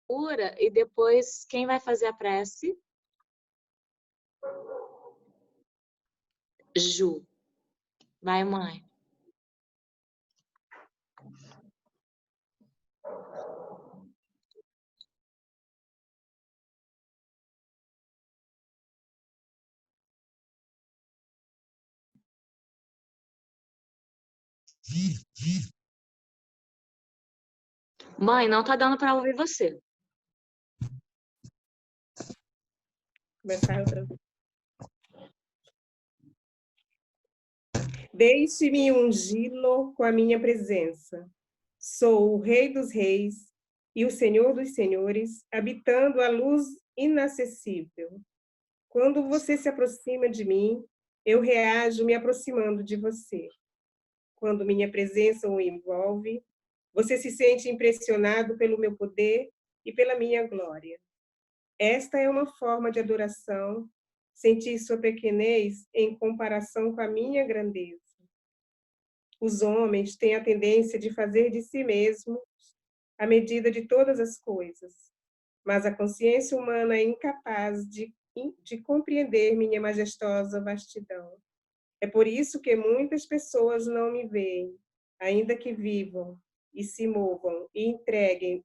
Ura, e depois quem vai fazer a prece? Ju. Vai, mãe. Mãe, não tá dando para ouvir você. Começar outra vez. Deixe-me ungí-lo com a minha presença. Sou o Rei dos Reis e o Senhor dos Senhores, habitando a luz inacessível. Quando você se aproxima de mim, eu reajo me aproximando de você. Quando minha presença o envolve, você se sente impressionado pelo meu poder e pela minha glória. Esta é uma forma de adoração, sentir sua pequenez em comparação com a minha grandeza. Os homens têm a tendência de fazer de si mesmos a medida de todas as coisas, mas a consciência humana é incapaz de compreender minha majestosa vastidão. É por isso que muitas pessoas não me veem, ainda que vivam e se movam e entreguem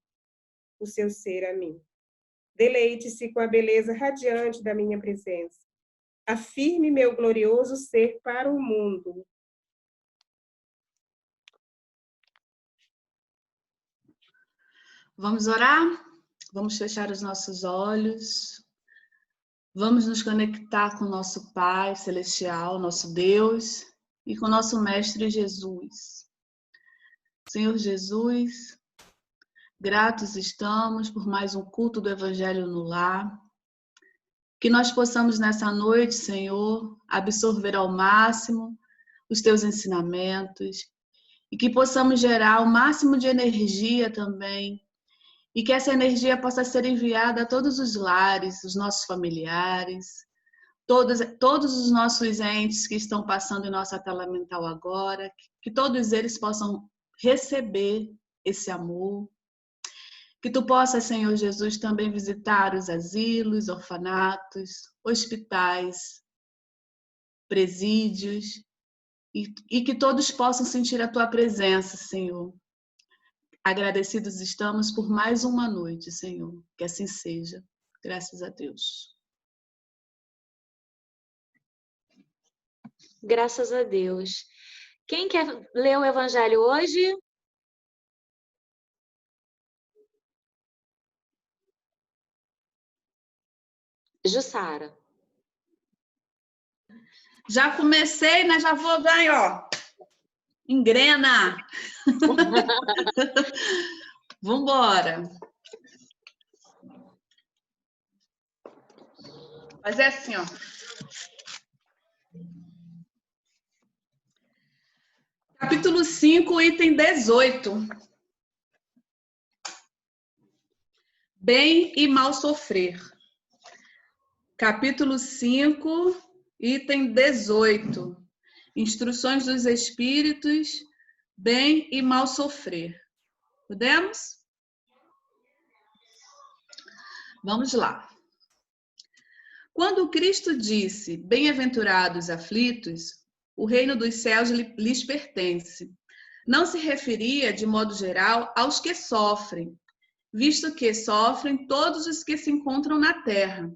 o seu ser a mim. Deleite-se com a beleza radiante da minha presença. Afirme meu glorioso ser para o mundo. Vamos orar? Vamos fechar os nossos olhos. Vamos nos conectar com o nosso Pai Celestial, nosso Deus, e com o nosso Mestre Jesus. Senhor Jesus, gratos estamos por mais um culto do Evangelho no lar. Que nós possamos nessa noite, Senhor, absorver ao máximo os teus ensinamentos e que possamos gerar o máximo de energia também e que essa energia possa ser enviada a todos os lares, os nossos familiares, todos os nossos entes que estão passando em nossa tela mental agora, que todos eles possam receber esse amor. Que tu possas, Senhor Jesus, também visitar os asilos, orfanatos, hospitais, presídios, e que todos possam sentir a tua presença, Senhor. Agradecidos estamos por mais uma noite, Senhor. Que assim seja. Graças a Deus. Graças a Deus. Quem quer ler o Evangelho hoje? Jussara. Já comecei, né? Já vou ó. Engrena! Vambora! Mas é assim, ó. Capítulo 5, item 18. Bem e mal sofrer. Capítulo 5, item 18. Instruções dos espíritos, bem e mal sofrer. Podemos? Vamos lá. Quando Cristo disse, bem-aventurados aflitos, o reino dos céus lhes pertence. Não se referia, de modo geral, aos que sofrem, visto que sofrem todos os que se encontram na terra,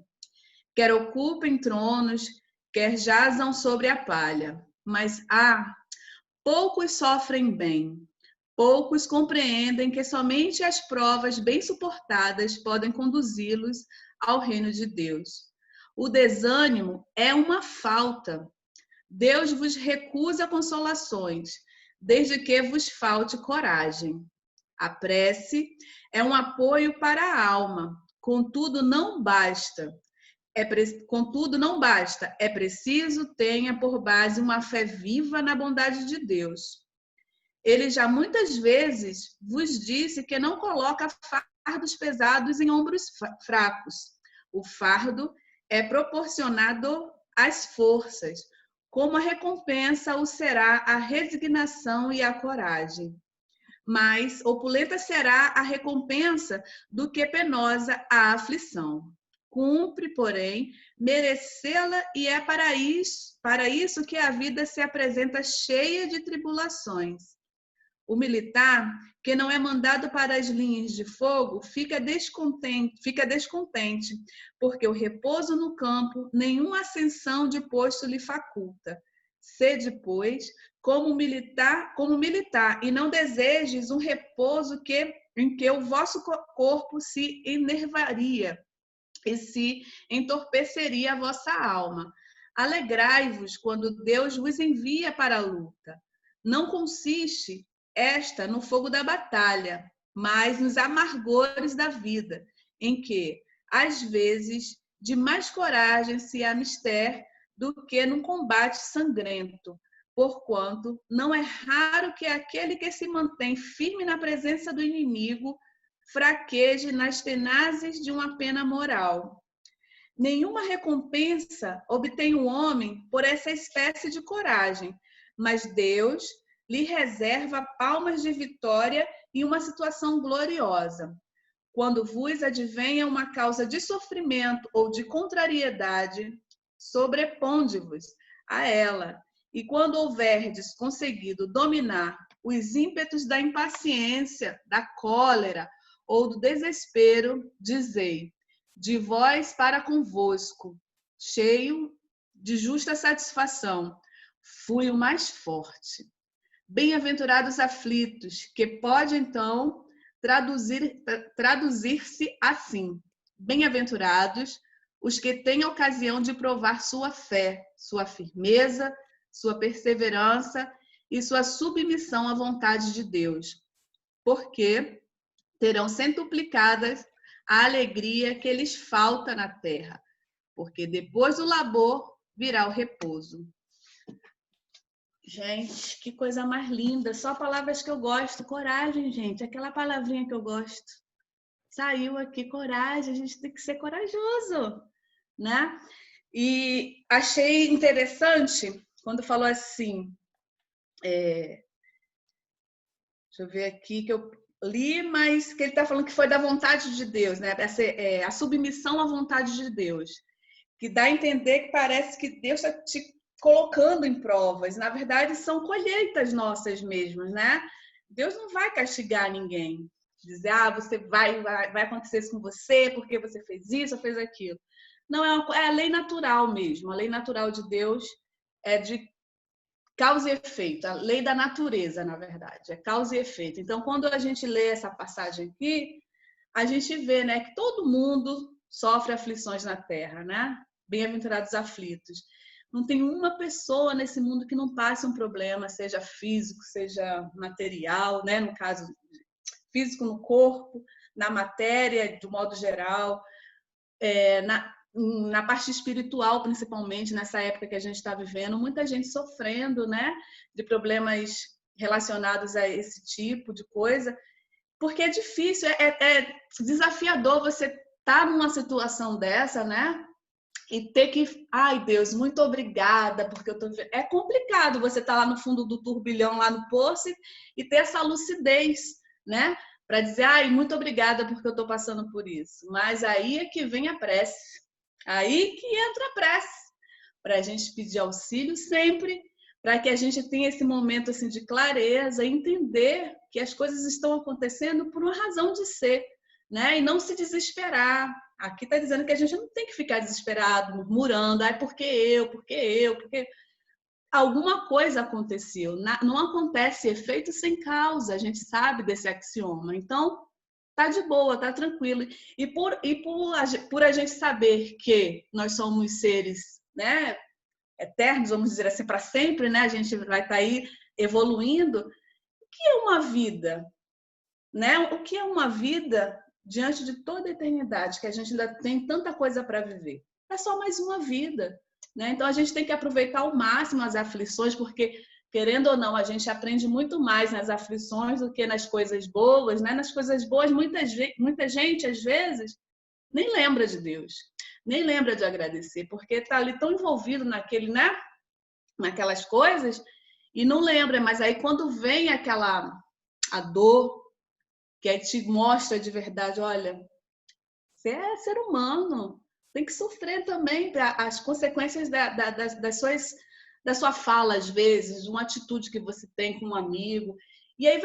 quer ocupem tronos, quer jazam sobre a palha. Mas, poucos sofrem bem, poucos compreendem que somente as provas bem suportadas podem conduzi-los ao reino de Deus. O desânimo é uma falta. Deus vos recusa consolações, desde que vos falte coragem. A prece é um apoio para a alma, contudo não basta. É preciso tenha por base uma fé viva na bondade de Deus. Ele já muitas vezes vos disse que não coloca fardos pesados em ombros fracos. O fardo é proporcionado às forças, como a recompensa o será a resignação e a coragem. mais opulenta será a recompensa do que penosa a aflição. Cumpre, porém, merecê-la, e é para isso que a vida se apresenta cheia de tribulações. O militar, que não é mandado para as linhas de fogo, fica descontente, porque o repouso no campo nenhuma ascensão de posto lhe faculta. Sede, pois, como militar, e não desejes um repouso em que o vosso corpo se enervaria e se entorpeceria a vossa alma. Alegrai-vos quando Deus vos envia para a luta. Não consiste esta no fogo da batalha, mas nos amargores da vida, em que, às vezes, de mais coragem se há mister do que num combate sangrento, porquanto não é raro que aquele que se mantém firme na presença do inimigo fraqueje nas tenazes de uma pena moral. Nenhuma recompensa obtém o homem por essa espécie de coragem, mas Deus lhe reserva palmas de vitória e uma situação gloriosa. Quando vos advenha uma causa de sofrimento ou de contrariedade, sobreponde-vos a ela. E quando houverdes conseguido dominar os ímpetos da impaciência, da cólera ou do desespero, dizei: de vós para convosco, cheio de justa satisfação, fui o mais forte. Bem-aventurados aflitos, que pode então traduzir-se assim: bem-aventurados os que têm ocasião de provar sua fé, sua firmeza, sua perseverança e sua submissão à vontade de Deus, porque terão centuplicadas a alegria que lhes falta na terra, porque depois do labor virá o repouso. Gente, que coisa mais linda, só palavras que eu gosto. Coragem, gente, aquela palavrinha que eu gosto. Saiu aqui, coragem, a gente tem que ser corajoso, né? E achei interessante quando falou assim, deixa eu ver aqui que eu li, mas que ele está falando que foi da vontade de Deus, né? A submissão à vontade de Deus, que dá a entender que parece que Deus está te colocando em provas. Na verdade, são colheitas nossas mesmas, né? Deus não vai castigar ninguém, dizer, você vai acontecer isso com você porque você fez isso ou fez aquilo. Não, é a lei natural mesmo. A lei natural de Deus é de causa e efeito, a lei da natureza, na verdade, é causa e efeito. Então, quando a gente lê essa passagem aqui, a gente vê, né, que todo mundo sofre aflições na terra, né? Bem-aventurados aflitos. Não tem uma pessoa nesse mundo que não passe um problema, seja físico, seja material, né? No caso, físico no corpo, na matéria, de modo geral, na parte espiritual, principalmente, nessa época que a gente está vivendo, muita gente sofrendo, né? De problemas relacionados a esse tipo de coisa, porque é difícil, é desafiador você estar numa situação dessa, né? E ter que, ai Deus, muito obrigada, porque eu tô... É complicado você estar lá no fundo do turbilhão, lá no poço, e ter essa lucidez, né? Para dizer, ai, muito obrigada porque eu estou passando por isso. Mas aí é que vem a prece, aí que entra a prece, para a gente pedir auxílio sempre, para que a gente tenha esse momento assim de clareza, entender que as coisas estão acontecendo por uma razão de ser, né? E não se desesperar. Aqui está dizendo que a gente não tem que ficar desesperado, murmurando, ai, por que eu, porque alguma coisa aconteceu. Não acontece efeito sem causa, a gente sabe desse axioma. Então, tá de boa, tá tranquilo. E por a gente saber que nós somos seres, né, eternos, vamos dizer assim, para sempre, né? A gente vai estar aí evoluindo. O que é uma vida? Né? O que é uma vida diante de toda a eternidade, que a gente ainda tem tanta coisa para viver? É só mais uma vida, né? Então a gente tem que aproveitar ao máximo as aflições, porque, querendo ou não, a gente aprende muito mais nas aflições do que nas coisas boas, né? Nas coisas boas, muita gente, às vezes, nem lembra de Deus, nem lembra de agradecer, porque está ali tão envolvido naquele, né? Naquelas coisas, e não lembra. Mas aí quando vem aquela a dor, que aí te mostra de verdade, olha, você é ser humano, tem que sofrer também as consequências da sua fala, às vezes, de uma atitude que você tem com um amigo. E aí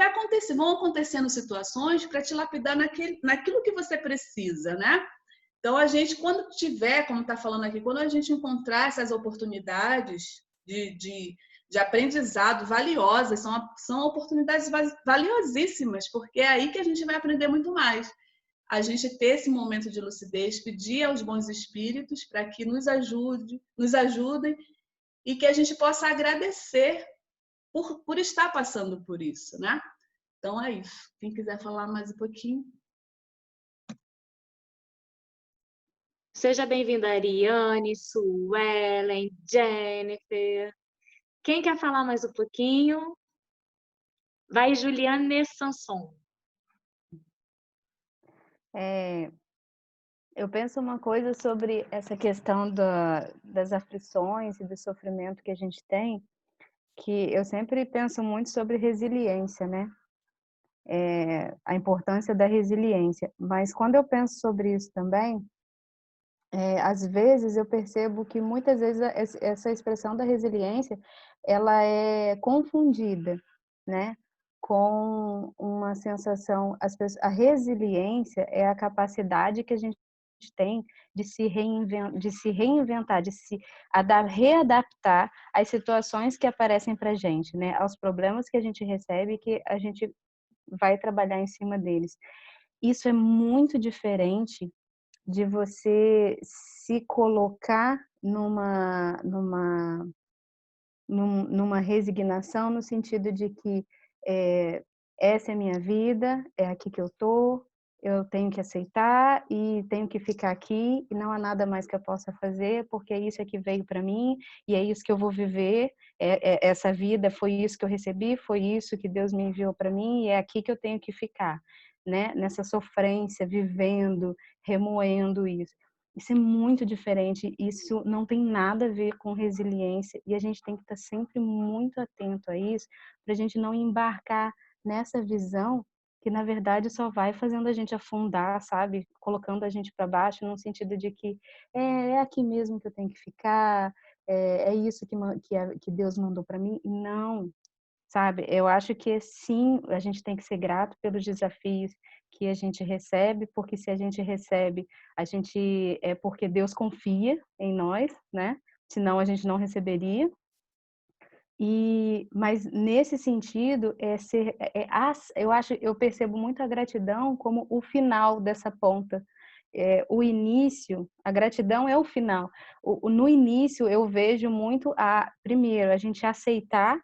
vão acontecendo situações para te lapidar naquilo que você precisa, né? Então, a gente, quando tiver, como está falando aqui, quando a gente encontrar essas oportunidades de aprendizado valiosas, são oportunidades valiosíssimas, porque é aí que a gente vai aprender muito mais. A gente ter esse momento de lucidez, pedir aos bons espíritos para que nos ajudem e que a gente possa agradecer por estar passando por isso, né? Então é isso. Quem quiser falar mais um pouquinho. Seja bem-vinda, Ariane, Suelen, Jennifer. Quem quer falar mais um pouquinho? Vai, Juliane Sanson. Eu penso uma coisa sobre essa questão das aflições e do sofrimento que a gente tem, que eu sempre penso muito sobre resiliência, né? A importância da resiliência. Mas quando eu penso sobre isso também, às vezes eu percebo que muitas vezes essa expressão da resiliência, ela é confundida, né? Com uma sensação, a resiliência é a capacidade que a gente tem de se reinventar, de se readaptar às situações que aparecem para a gente, né? Aos problemas que a gente recebe e que a gente vai trabalhar em cima deles. Isso é muito diferente de você se colocar numa resignação, no sentido de que essa é a minha vida, é aqui que eu tenho que aceitar e tenho que ficar aqui e não há nada mais que eu possa fazer, porque isso é que veio para mim e é isso que eu vou viver, essa vida foi isso que eu recebi, foi isso que Deus me enviou para mim e é aqui que eu tenho que ficar, né? Nessa sofrência, vivendo, remoendo isso. Isso é muito diferente, isso não tem nada a ver com resiliência e a gente tem que estar sempre muito atento a isso para a gente não embarcar nessa visão que na verdade só vai fazendo a gente afundar, sabe? Colocando a gente para baixo no sentido de que é aqui mesmo que eu tenho que ficar, é isso que Deus mandou para mim. Não, sabe? Eu acho que sim, a gente tem que ser grato pelos desafios que a gente recebe, porque se a gente recebe, é porque Deus confia em nós, né? Senão a gente não receberia. Mas nesse sentido, eu percebo muito a gratidão como o final dessa ponta. O início, a gratidão é o final. No início eu vejo muito primeiro, a gente aceitar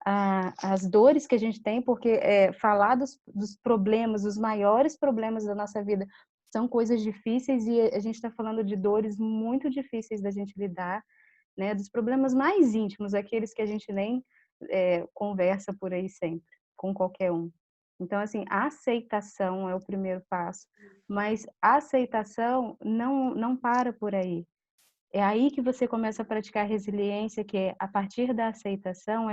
as dores que a gente tem, porque falar dos problemas, dos maiores problemas da nossa vida, são coisas difíceis e a gente está falando de dores muito difíceis da gente lidar, né? Dos problemas mais íntimos, aqueles que a gente nem conversa por aí sempre, com qualquer um. Então, assim, a aceitação é o primeiro passo, mas a aceitação não para por aí. É aí que você começa a praticar resiliência, que é a partir da aceitação,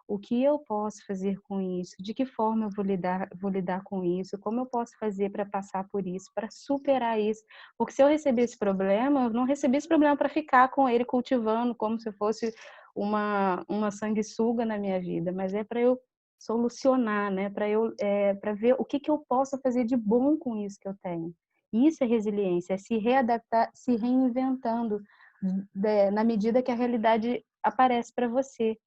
o que eu posso fazer com isso, de que forma eu vou lidar com isso, como eu posso fazer para passar por isso, para superar isso. Porque se eu receber esse problema, eu não recebi esse problema para ficar com ele cultivando como se fosse uma sanguessuga na minha vida, mas é para eu solucionar, né? Para ver o que eu posso fazer de bom com isso que eu tenho. Isso é resiliência, é se readaptar, se reinventando na medida que a realidade aparece para você.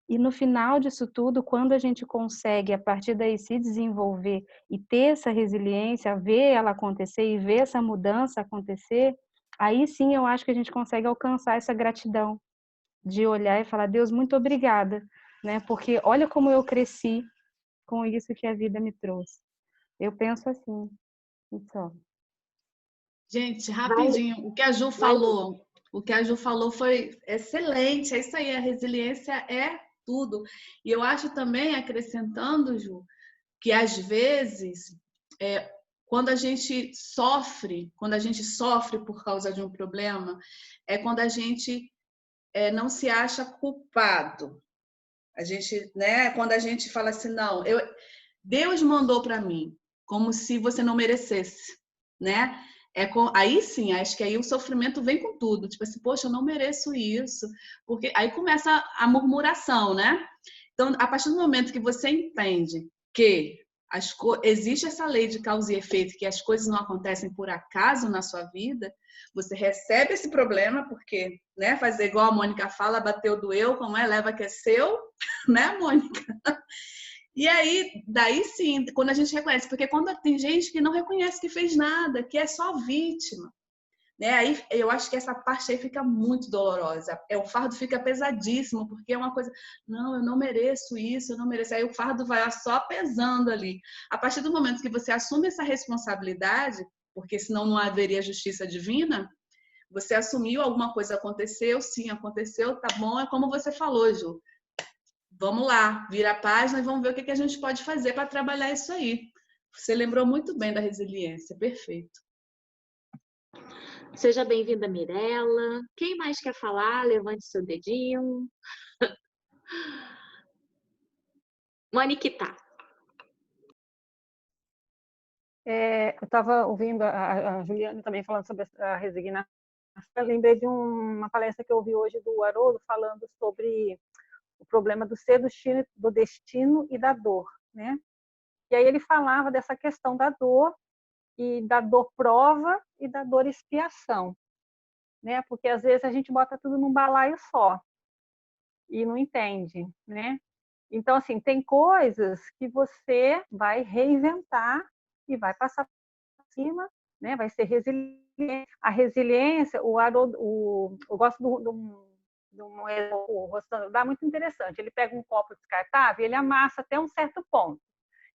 E no final disso tudo, quando a gente consegue, a partir daí, se desenvolver e ter essa resiliência, ver ela acontecer e ver essa mudança acontecer, aí sim eu acho que a gente consegue alcançar essa gratidão, de olhar e falar, Deus, muito obrigada, né? Porque olha como eu cresci com isso que a vida me trouxe. Eu penso assim, só. Gente, rapidinho, o que a Ju falou foi excelente, é isso aí, a resiliência é tudo. E eu acho também, acrescentando, Ju, que às vezes, quando a gente sofre por causa de um problema, é quando a gente não se acha culpado. A gente, né, quando a gente fala assim, não, Deus mandou para mim, como se você não merecesse, né? Aí sim, acho que aí o sofrimento vem com tudo. Tipo assim, poxa, eu não mereço isso. Porque aí começa a murmuração, né? Então, a partir do momento que você entende que existe essa lei de causa e efeito, que as coisas não acontecem por acaso na sua vida, você recebe esse problema, porque, né, fazer igual a Mônica fala, bateu, doeu, como é, leva que é seu, né, Mônica? E aí, daí sim, quando a gente reconhece, porque quando tem gente que não reconhece que fez nada, que é só vítima, né? Aí eu acho que essa parte aí fica muito dolorosa. O fardo fica pesadíssimo, porque é uma coisa, não, eu não mereço isso, eu não mereço. Aí o fardo vai só pesando ali. A partir do momento que você assume essa responsabilidade, porque senão não haveria justiça divina, você assumiu, alguma coisa aconteceu, sim, aconteceu, tá bom, é como você falou, Ju. Vamos lá, vira a página e vamos ver o que a gente pode fazer para trabalhar isso aí. Você lembrou muito bem da resiliência, perfeito. Seja bem-vinda, Mirella. Quem mais quer falar? Levante seu dedinho. Moniquita. Eu estava ouvindo a Juliana também falando sobre a resignação. Eu lembrei de uma palestra que eu ouvi hoje do Haroldo falando sobre o problema do ser, do destino e da dor, né? E aí ele falava dessa questão da dor e da dor prova e da dor expiação, né? Porque às vezes a gente bota tudo num balaio só e não entende, né? Então, assim, tem coisas que você vai reinventar e vai passar por cima, né? Vai ser resiliente. A resiliência, eu gosto de um exemplo, o Rossano dá muito interessante. Ele pega um copo descartável e ele amassa até um certo ponto.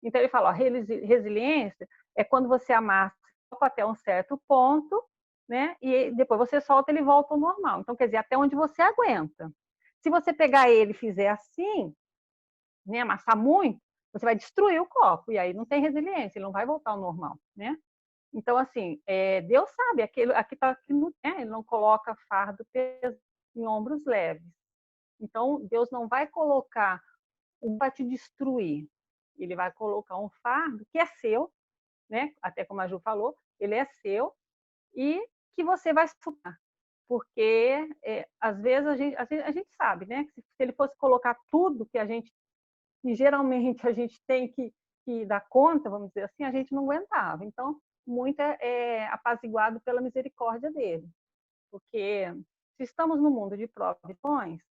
Então, ele fala, ó, resiliência é quando você amassa o copo até um certo ponto, né? E depois você solta, ele volta ao normal. Então, quer dizer, até onde você aguenta. Se você pegar ele e fizer assim, né, amassar muito, você vai destruir o copo, e aí não tem resiliência, ele não vai voltar ao normal, né? Então, assim, Deus sabe, aqui está aqui ele não coloca fardo em ombros leves. Então, Deus não vai colocar para te destruir, ele vai colocar um fardo que é seu, né? Até como a Ju falou, ele é seu, e que você vai superar. Porque, às vezes, a gente sabe, né? Que se ele fosse colocar tudo que a gente que geralmente a gente tem que dar conta, vamos dizer assim, a gente não aguentava. Então, muito é apaziguado pela misericórdia dele. Porque se estamos no mundo de provações,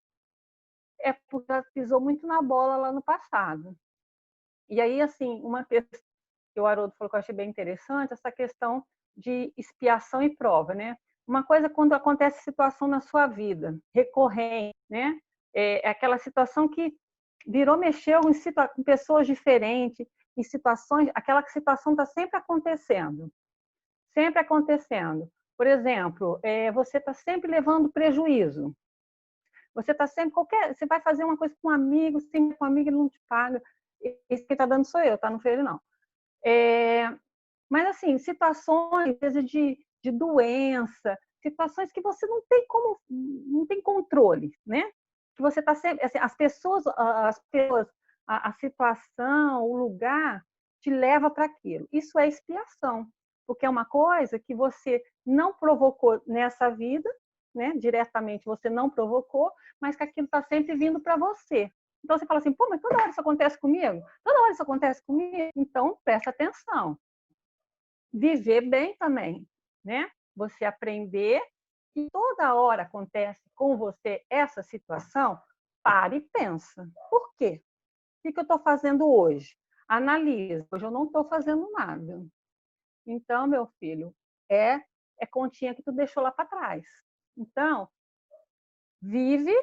é porque ela pisou muito na bola lá no passado. E aí, assim, uma questão que o Haroldo falou que eu achei bem interessante, essa questão de expiação e prova, né? Uma coisa quando acontece situação na sua vida, recorrente, né? É aquela situação que mexeu com pessoas diferentes, em situações, aquela situação está sempre acontecendo. Sempre acontecendo. Por exemplo, você está sempre levando prejuízo. Você está sempre, você vai fazer uma coisa com um amigo, sempre com um amigo, ele não te paga. Esse que está dando sou eu, tá? Não foi ele, não. Mas, assim, situações, às vezes, de doença, situações que você não tem controle, né? Que você está sempre, assim, as pessoas, a situação, o lugar te leva para aquilo. Isso é expiação, porque é uma coisa que você não provocou nessa vida, né? Diretamente você não provocou, mas que aquilo está sempre vindo para você. Então você fala assim, pô, mas toda hora isso acontece comigo? Toda hora isso acontece comigo? Então presta atenção. Viver bem também, né? Você aprender que toda hora acontece com você essa situação, para e pensa. Por quê? O que eu estou fazendo hoje? Analisa. Hoje eu não estou fazendo nada. Então, meu filho, é continha que tu deixou lá para trás. Então, vive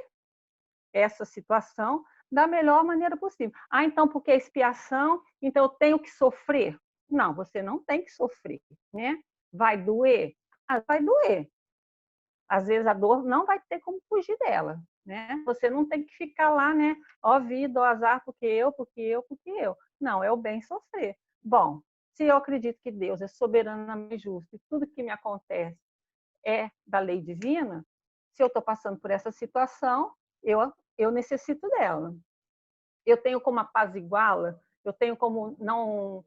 essa situação da melhor maneira possível. Ah, então, porque é expiação, então eu tenho que sofrer? Não, você não tem que sofrer, né? Vai doer? Ah, vai doer. Às vezes a dor não vai ter como fugir dela, né? Você não tem que ficar lá, né? Ó vida, ó azar, porque eu. Não, é o bem sofrer. Bom, se eu acredito que Deus é soberanamente justo e tudo que me acontece é da lei divina, se eu estou passando por essa situação, eu necessito dela. Eu tenho como apaziguá-la, Eu tenho como não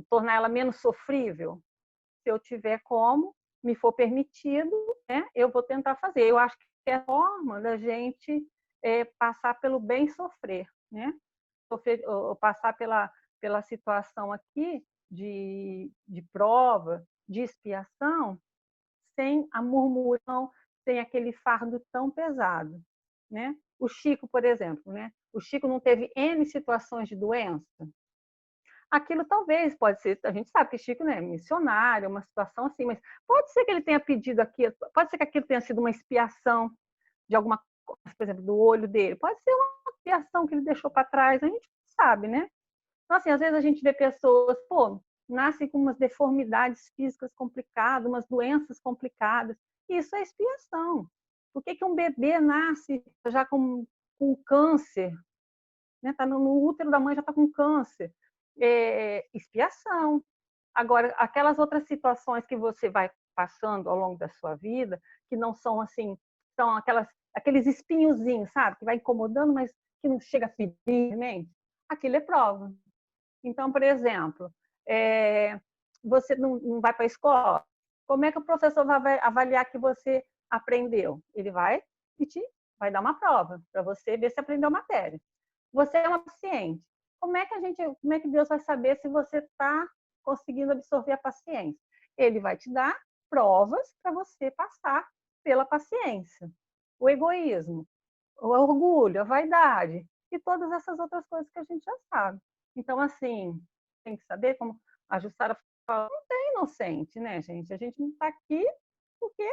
tornar ela menos sofrível? Se eu tiver como, me for permitido, né, eu vou tentar fazer. Eu acho que é a forma da gente passar pelo bem sofrer, né? Passar pela situação aqui de prova, de expiação, sem a murmuração, sem aquele fardo tão pesado, né? O Chico, por exemplo, né? O Chico não teve N situações de doença. Aquilo talvez, pode ser, a gente sabe que Chico, né, é missionário, uma situação assim, mas pode ser que ele tenha pedido aquilo, pode ser que aquilo tenha sido uma expiação de alguma coisa, por exemplo, do olho dele, pode ser uma expiação que ele deixou para trás, a gente não sabe, né? Então, assim, às vezes a gente vê pessoas, pô, nascem com umas deformidades físicas complicadas, umas doenças complicadas, isso é expiação. Por que um bebê nasce já com câncer? Né? Tá no útero da mãe, já está com câncer. Expiação. Agora, aquelas outras situações que você vai passando ao longo da sua vida, que não são assim, são aqueles espinhozinhos, sabe? Que vai incomodando, mas que não chega a ferir, né? Aquilo é prova. Então, por exemplo, você não vai para a escola, como é que o professor vai avaliar que você aprendeu? Ele vai dar uma prova para você ver se aprendeu a matéria. Você é uma paciente. Como é que Deus vai saber se você está conseguindo absorver a paciência? Ele vai te dar provas para você passar pela paciência. O egoísmo, o orgulho, a vaidade e todas essas outras coisas que a gente já sabe. Então, assim, tem que saber, como a Jussara falou, não tem inocente, né, gente? A gente não está aqui porque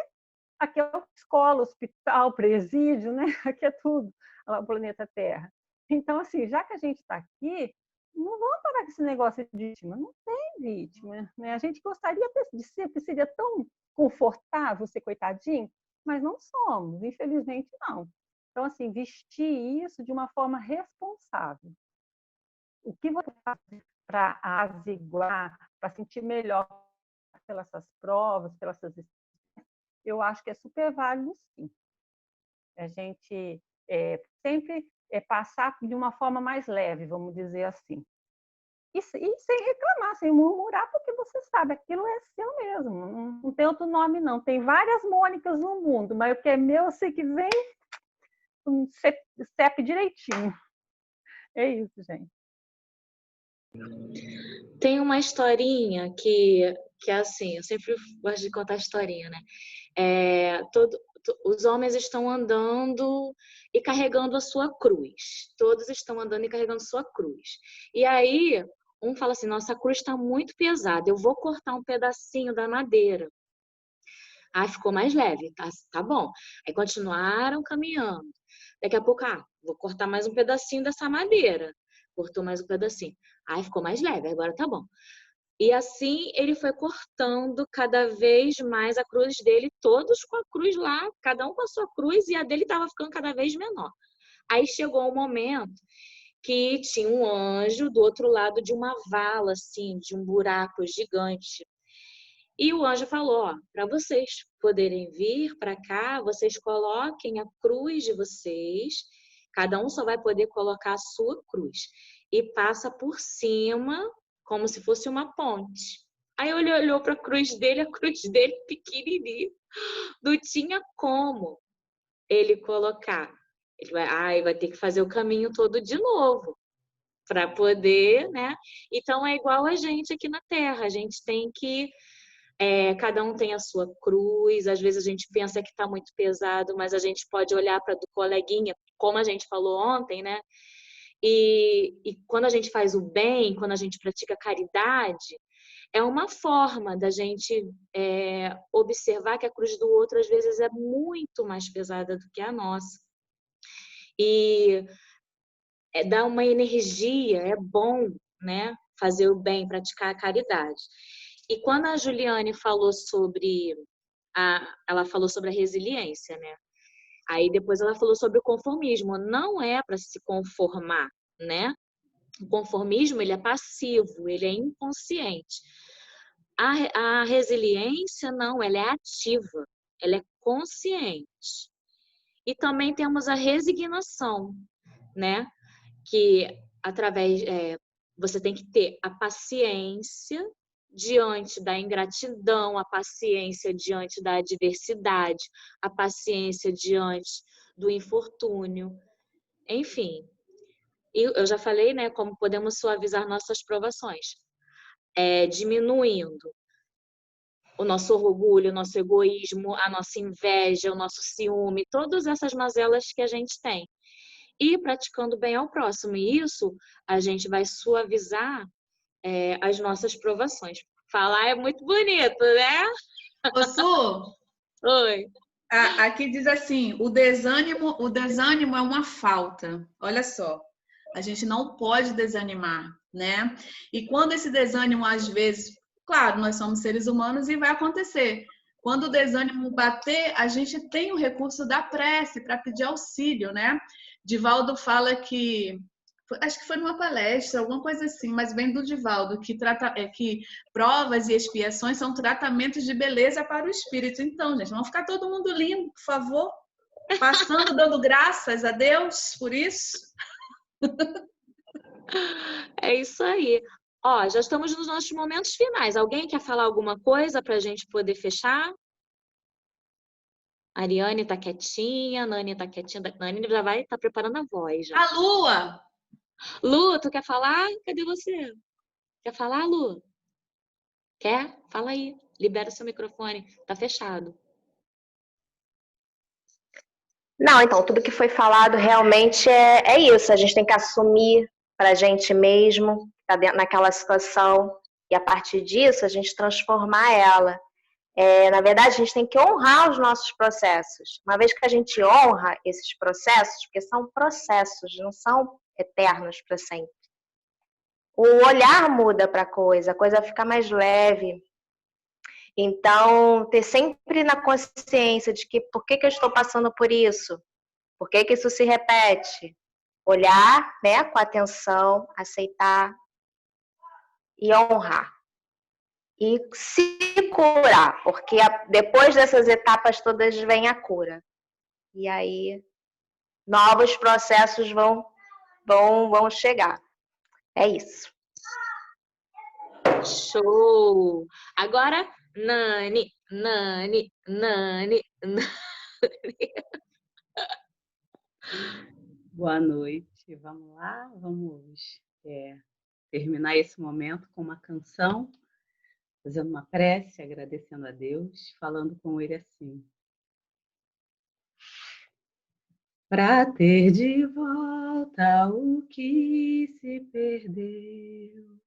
aqui é escola, hospital, presídio, né? Aqui é tudo, o planeta Terra. Então, assim, já que a gente está aqui, não vamos parar com esse negócio de vítima. Não tem vítima, né? A gente gostaria de ser, porque seria tão confortável ser coitadinho, mas não somos, infelizmente não. Então, assim, vestir isso de uma forma responsável. O que você faz para aziguar, para sentir melhor pelas suas provas, pelas suas experiências, eu acho que é super válido, sim. A gente sempre passar de uma forma mais leve, vamos dizer assim. E sem reclamar, sem murmurar, porque você sabe, aquilo é seu mesmo. Não tem outro nome, não. Tem várias Mônicas no mundo, mas o que é meu, eu sei que vem com CEP direitinho. É isso, gente. Tem uma historinha que é assim, eu sempre gosto de contar historinha, né? Os homens estão andando e carregando a sua cruz. Todos estão andando e carregando sua cruz. E aí, um fala assim, nossa, a cruz está muito pesada, eu vou cortar um pedacinho da madeira. Ah, ficou mais leve, tá bom. Aí continuaram caminhando. Daqui a pouco, vou cortar mais um pedacinho dessa madeira. Cortou mais um pedacinho. Aí ficou mais leve, agora tá bom. E assim ele foi cortando cada vez mais a cruz dele, todos com a cruz lá, cada um com a sua cruz, e a dele estava ficando cada vez menor. Aí chegou um momento que tinha um anjo do outro lado de uma vala, assim, de um buraco gigante. E o anjo falou, para vocês poderem vir para cá, vocês coloquem a cruz de vocês, cada um só vai poder colocar a sua cruz. E passa por cima, como se fosse uma ponte. Aí ele olhou para a cruz dele pequenininha, não tinha como ele colocar. Ele vai ter que fazer o caminho todo de novo para poder, né? Então é igual a gente aqui na Terra, a gente tem que cada um tem a sua cruz, às vezes a gente pensa que está muito pesado, mas a gente pode olhar para do coleguinha, como a gente falou ontem, né? E quando a gente faz o bem, quando a gente pratica caridade, é uma forma da gente observar que a cruz do outro às vezes é muito mais pesada do que a nossa. E dá uma energia, é bom, né? Fazer o bem, praticar a caridade. E quando a Juliane falou sobre ela falou sobre a resiliência, né? Aí depois ela falou sobre o conformismo. Não é para se conformar, né? O conformismo, ele é passivo, ele é inconsciente. A resiliência, não, ela é ativa, ela é consciente. E também temos a resignação, né? Que através você tem que ter a paciência diante da ingratidão, a paciência diante da adversidade, a paciência diante do infortúnio, enfim. E eu já falei, né, como podemos suavizar nossas provações, diminuindo o nosso orgulho, o nosso egoísmo, a nossa inveja, o nosso ciúme, todas essas mazelas que a gente tem. E praticando bem ao próximo. E isso a gente vai suavizar as nossas provações. Falar é muito bonito, né? Ô, Su, Oi. aqui diz assim, o desânimo é uma falta. Olha só, a gente não pode desanimar, né? E quando esse desânimo, às vezes, claro, nós somos seres humanos e vai acontecer. Quando o desânimo bater, a gente tem o recurso da prece para pedir auxílio, né? Divaldo fala que, acho que foi numa palestra, alguma coisa assim, mas vem do Divaldo, que provas e expiações são tratamentos de beleza para o espírito. Então, gente, vamos ficar todo mundo lindo, por favor, passando, dando graças a Deus por isso. É isso aí. Ó, já estamos nos nossos momentos finais. Alguém quer falar alguma coisa para a gente poder fechar? A Ariane tá quietinha, a Nani tá quietinha. A Nani já vai estar preparando a voz já. A Lua! Lu, tu quer falar? Cadê você? Quer falar, Lu? Quer? Fala aí. Libera seu microfone. Tá fechado. Não, então, tudo que foi falado realmente é isso. A gente tem que assumir para a gente mesmo, tá dentro naquela situação, e a partir disso a gente transformar ela. Na verdade, a gente tem que honrar os nossos processos. Uma vez que a gente honra esses processos, porque são processos, não são eternos para sempre. O olhar muda para a coisa fica mais leve. Então, ter sempre na consciência de que por que eu estou passando por isso? Por que isso se repete? Olhar, né, com atenção, aceitar e honrar. E se curar, porque depois dessas etapas todas vem a cura. E aí, novos processos vão chegar. É isso. Show! Agora, Nani, Nani, Nani, Nani. Boa noite. Vamos lá, vamos terminar esse momento com uma canção, fazendo uma prece, agradecendo a Deus, falando com Ele assim. Para ter de volta o que se perdeu,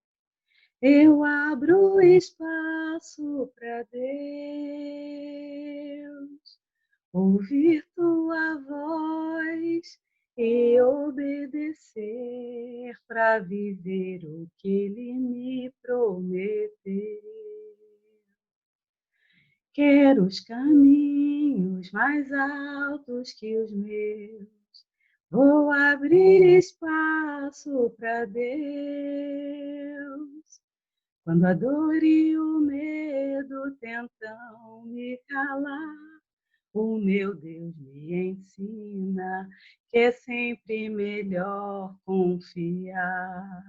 eu abro espaço para Deus, ouvir tua voz e obedecer para viver o que Ele me prometeu. Quero os caminhos mais altos que os meus, vou abrir espaço para Deus. Quando a dor e o medo tentam me calar, o meu Deus me ensina que é sempre melhor confiar.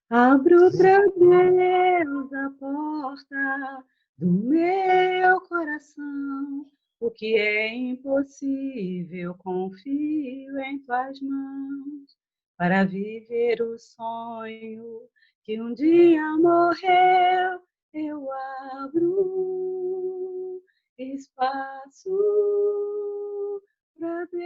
Abro para Deus a porta do meu coração. O que é impossível, confio em tuas mãos, para viver o sonho que um dia morreu. Eu abro espaço para Deus.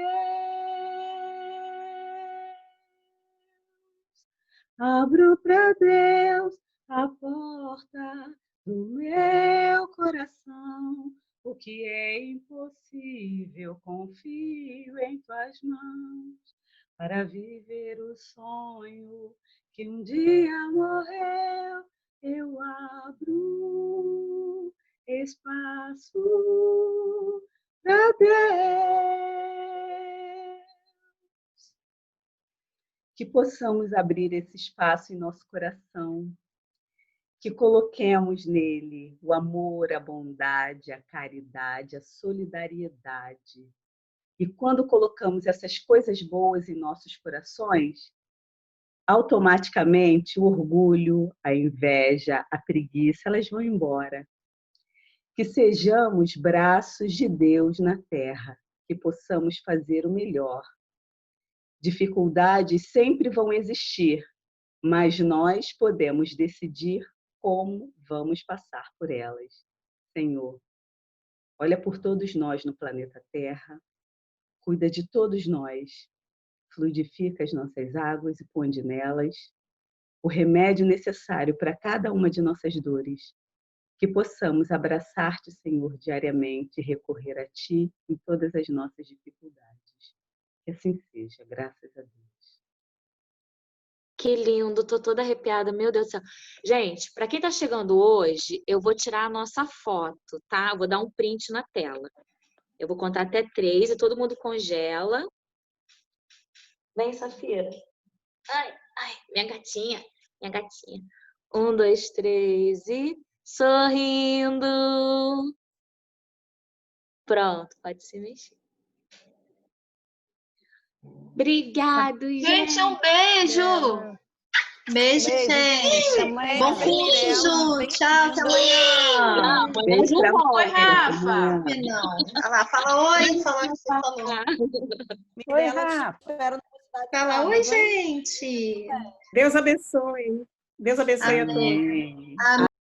Abro para Deus a porta do meu coração. O que é impossível, confio em tuas mãos, para viver o sonho que um dia morreu. Eu abro espaço para Deus. Que possamos abrir esse espaço em nosso coração, que coloquemos nele o amor, a bondade, a caridade, a solidariedade, E quando colocamos essas coisas boas em nossos corações, automaticamente o orgulho, a inveja, a preguiça, elas vão embora. Que sejamos braços de Deus na terra, que possamos fazer o melhor. Dificuldades sempre vão existir, mas nós podemos decidir como vamos passar por elas. Senhor, olha por todos nós no planeta Terra, cuida de todos nós, fluidifica as nossas águas e ponde nelas o remédio necessário para cada uma de nossas dores, que possamos abraçar-te, Senhor, diariamente e recorrer a Ti em todas as nossas dificuldades. Que assim seja, graças a Deus. Que lindo, tô toda arrepiada, meu Deus do céu. Gente, para quem tá chegando hoje, eu vou tirar a nossa foto, tá? Eu vou dar um print na tela. Eu vou contar até 3 e todo mundo congela. Vem, Safira. Ai, minha gatinha, minha gatinha. 1, 2, 3 e sorrindo. Pronto, pode se mexer. Obrigado, gente. Gente, um beijo! Beijo, gente! Bom curso! Tchau, até amanhã! Beijo pra Oi, você. Rafa! Não. Fala oi, fala o que você falou. Oi, Rafa. Fala oi, gente! Deus abençoe. Deus abençoe a todos. Amém. Amém.